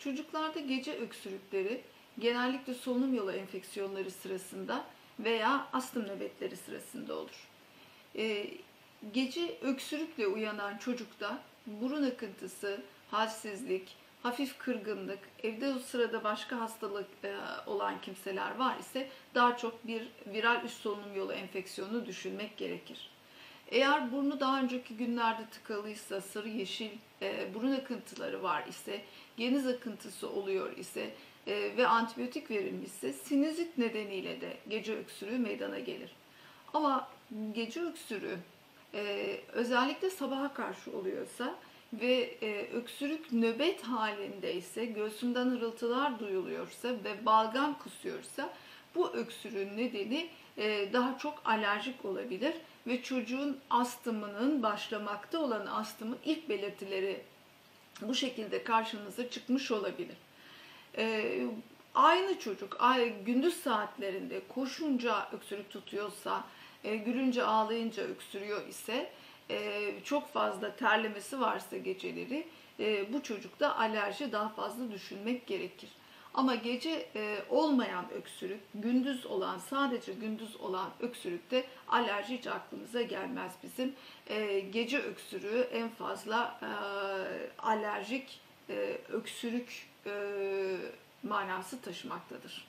Çocuklarda gece öksürükleri genellikle solunum yolu enfeksiyonları sırasında veya astım nöbetleri sırasında olur. Gece öksürükle uyanan çocukta burun akıntısı, halsizlik, hafif kırgınlık, evde o sırada başka hastalık olan kimseler var ise daha çok bir viral üst solunum yolu enfeksiyonu düşünmek gerekir. Eğer burnu daha önceki günlerde tıkalıysa, sarı yeşil burun akıntıları var ise, geniz akıntısı oluyor ise ve antibiyotik verilmişse sinüzit nedeniyle de gece öksürüğü meydana gelir. Ama gece öksürüğü özellikle sabaha karşı oluyorsa ve öksürük nöbet halindeyse, göğsümden hırıltılar duyuluyorsa ve balgam kusuyorsa bu öksürüğün nedeni daha çok alerjik olabilir ve çocuğun astımının başlamakta olan astımın ilk belirtileri bu şekilde karşınıza çıkmış olabilir. Aynı çocuk gündüz saatlerinde koşunca öksürük tutuyorsa, gülünce ağlayınca öksürüyor ise, çok fazla terlemesi varsa geceleri bu çocukta alerji daha fazla düşünmek gerekir. Ama gece olmayan öksürük, gündüz olan, sadece gündüz olan öksürükte alerji hiç aklımıza gelmez bizim. Gece öksürüğü en fazla alerjik öksürük manası taşımaktadır.